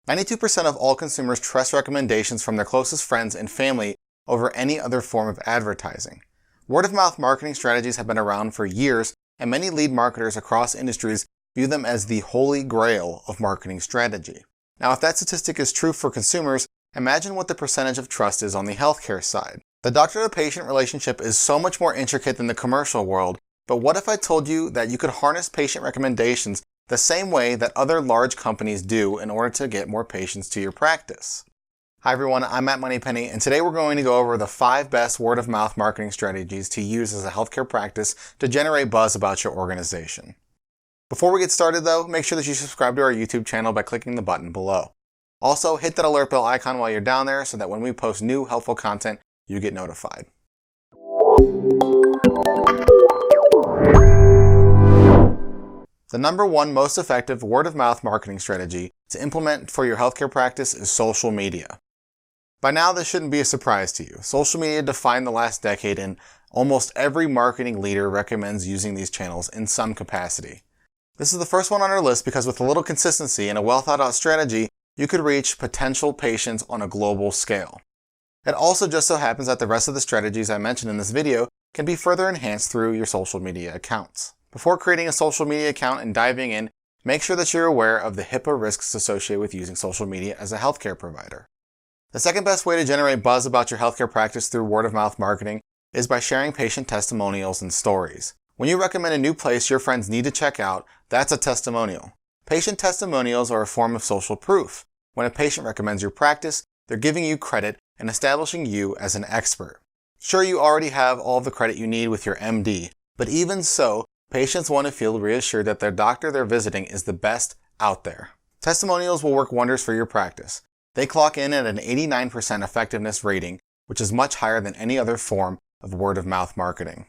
92% of all consumers trust recommendations from their closest friends and family over any other form of advertising. Word-of-mouth marketing strategies have been around for years, and many lead marketers across industries view them as the holy grail of marketing strategy. Now, if that statistic is true for consumers, imagine what the percentage of trust is on the healthcare side. The doctor-to-patient relationship is so much more intricate than the commercial world, but what if I told you that you could harness patient recommendations the same way that other large companies do in order to get more patients to your practice? Hi everyone, I'm Matt Moneypenny, and today we're going to go over the 5 best word-of-mouth marketing strategies to use as a healthcare practice to generate buzz about your organization. Before we get started though, make sure that you subscribe to our YouTube channel by clicking the button below. Also, hit that alert bell icon while you're down there so that when we post new helpful content, you get notified. The number one most effective word-of-mouth marketing strategy to implement for your healthcare practice is social media. By now, this shouldn't be a surprise to you. Social media defined the last decade, and almost every marketing leader recommends using these channels in some capacity. This is the first one on our list because with a little consistency and a well-thought-out strategy, you could reach potential patients on a global scale. It also just so happens that the rest of the strategies I mentioned in this video can be further enhanced through your social media accounts. Before creating a social media account and diving in, make sure that you're aware of the HIPAA risks associated with using social media as a healthcare provider. The second best way to generate buzz about your healthcare practice through word-of-mouth marketing is by sharing patient testimonials and stories. When you recommend a new place your friends need to check out, that's a testimonial. Patient testimonials are a form of social proof. When a patient recommends your practice, they're giving you credit and establishing you as an expert. Sure, you already have all the credit you need with your MD, but even so, patients want to feel reassured that their doctor they're visiting is the best out there. Testimonials will work wonders for your practice. They clock in at an 89% effectiveness rating, which is much higher than any other form of word-of-mouth marketing.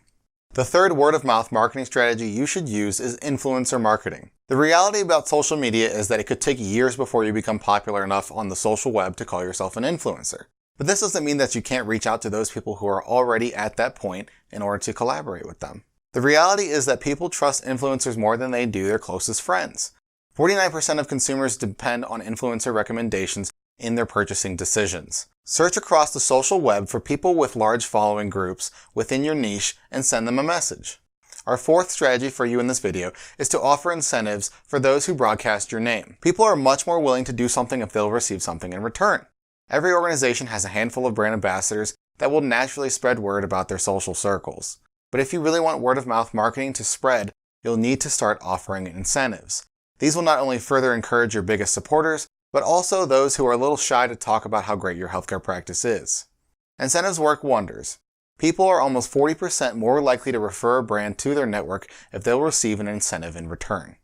The third word-of-mouth marketing strategy you should use is influencer marketing. The reality about social media is that it could take years before you become popular enough on the social web to call yourself an influencer. But this doesn't mean that you can't reach out to those people who are already at that point in order to collaborate with them. The reality is that people trust influencers more than they do their closest friends. 49% of consumers depend on influencer recommendations in their purchasing decisions. Search across the social web for people with large following groups within your niche and send them a message. Our fourth strategy for you in this video is to offer incentives for those who broadcast your name. People are much more willing to do something if they'll receive something in return. Every organization has a handful of brand ambassadors that will naturally spread word about their social circles. But if you really want word-of-mouth marketing to spread, you'll need to start offering incentives. These will not only further encourage your biggest supporters, but also those who are a little shy to talk about how great your healthcare practice is. Incentives work wonders. People are almost 40% more likely to refer a brand to their network if they'll receive an incentive in return.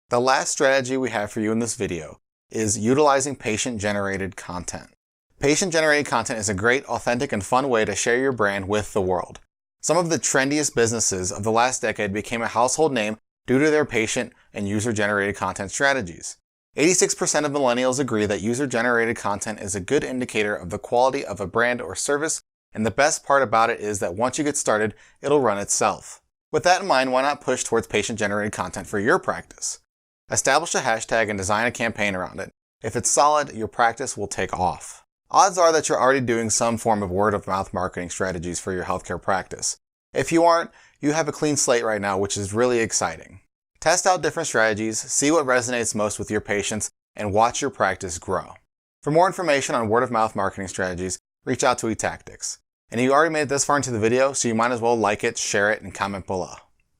The last strategy we have for you in this video is utilizing patient-generated content. Patient-generated content is a great, authentic, and fun way to share your brand with the world. Some of the trendiest businesses of the last decade became a household name due to their patient and user-generated content strategies. 86% of millennials agree that user-generated content is a good indicator of the quality of a brand or service, and the best part about it is that once you get started, it'll run itself. With that in mind, why not push towards patient-generated content for your practice? Establish a hashtag and design a campaign around it. If it's solid, your practice will take off. Odds are that you're already doing some form of word-of-mouth marketing strategies for your healthcare practice. If you aren't, you have a clean slate right now, which is really exciting. Test out different strategies, see what resonates most with your patients, and watch your practice grow. For more information on word-of-mouth marketing strategies, reach out to eTactics. And you already made it this far into the video, so you might as well like it, share it, and comment below.